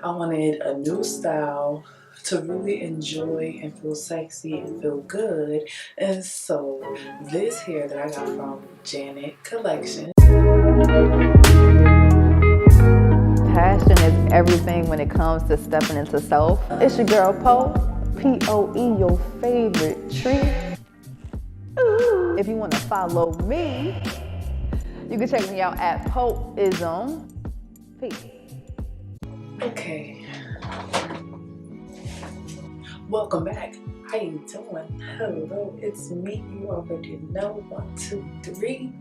I wanted a new style to really enjoy and feel sexy and feel good. And so this hair that I got from Janetcollection. Passion is everything when it comes to stepping into self. It's your girl Poe, P-O-E, your favorite treat. Ooh. If you want to follow me, you can check me out at Poeism. Peace. Okay. Welcome back. How you doing? Hello, it's me. You already know. 1, 2, 3.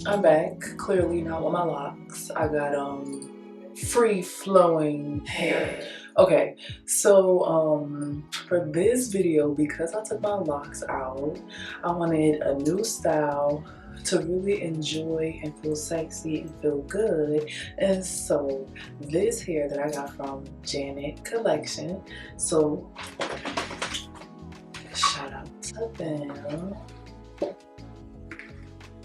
I'm back. Clearly not with my locks. I got free flowing hair. Okay, so for this video, because I took my locks out, I wanted a new style to really enjoy and feel sexy and feel good. And so this hair that I got from Janetcollection, so shout out to them.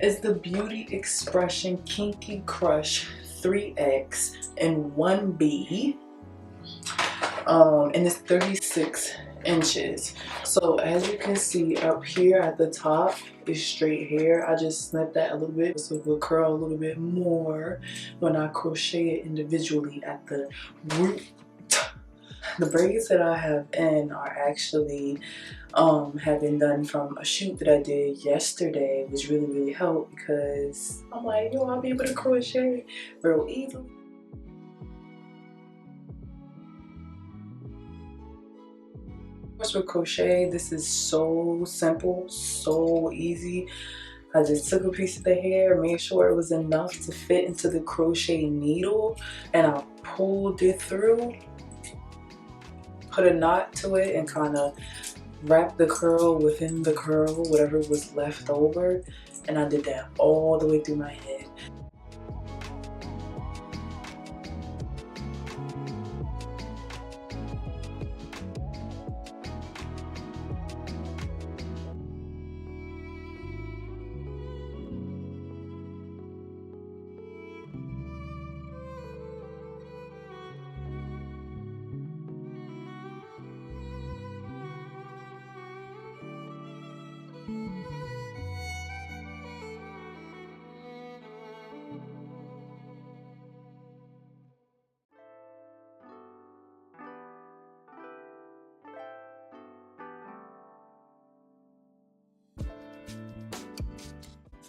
It's the Beauty Expression Kinky Crush 3X and 1B. And it's 36 inches. So as you can see up here at the top is straight hair. I just snipped that a little bit so it will curl a little bit more when I crochet it individually at the root. The braids that I have in are actually have been done from a shoot that I did yesterday, which really helped because I'm like, yo, I'll be able to crochet real easily. With crochet, this is so simple, so easy. I just took a piece of the hair, made sure it was enough to fit into the crochet needle, and I pulled it through, put a knot to it, and kind of wrap the curl within the curl, whatever was left over, and I did that all the way through my head.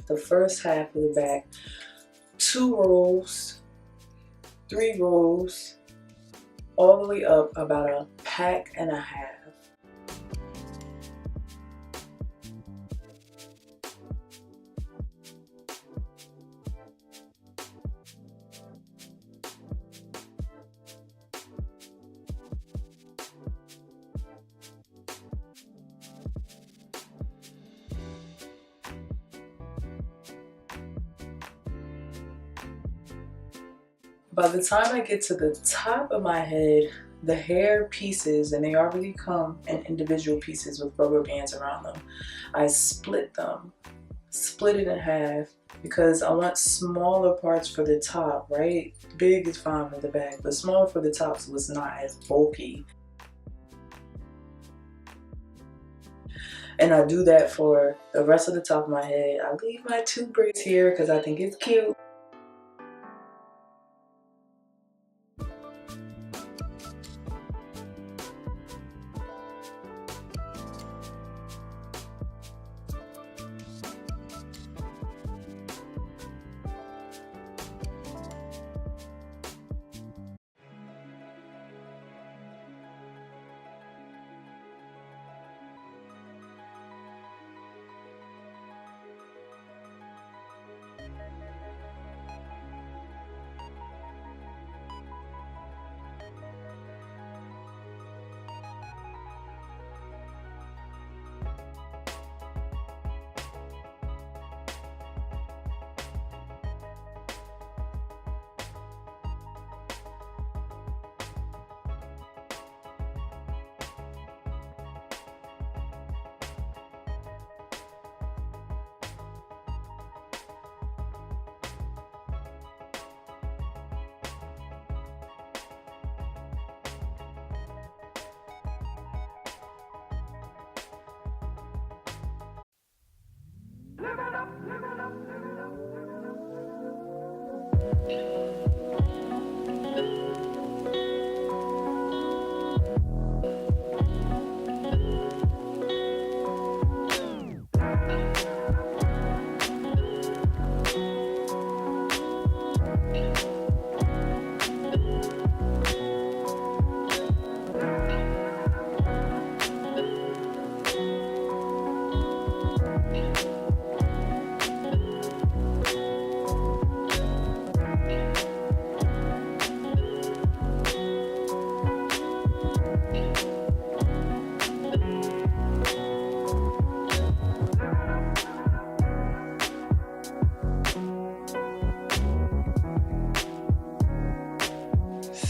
The first half of the back, 2 rows, 3 rows, all the way up about a pack and a half. By the time I get to the top of my head, the hair pieces, and they already come in individual pieces with rubber bands around them, I split them, split it in half, because I want smaller parts for the top, right? Big is fine for the back, but smaller for the top so it's not as bulky. And I do that for the rest of the top of my head. I leave my 2 braids here because I think it's cute.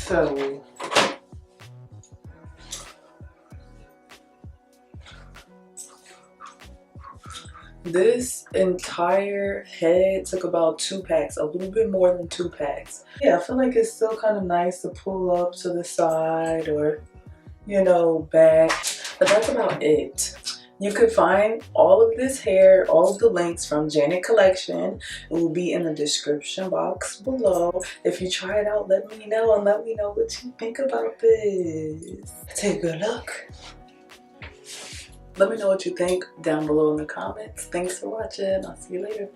So this entire head took about 2 packs, a little bit more than 2 packs. Yeah, I feel like it's still kind of nice to pull up to the side or, you know, back, but that's about it. You could find all of this hair, all of the links from Janetcollection. It will be in the description box below. If you try it out, let me know and let me know what you think about this. Take a look. Let me know what you think down below in the comments. Thanks for watching. I'll see you later.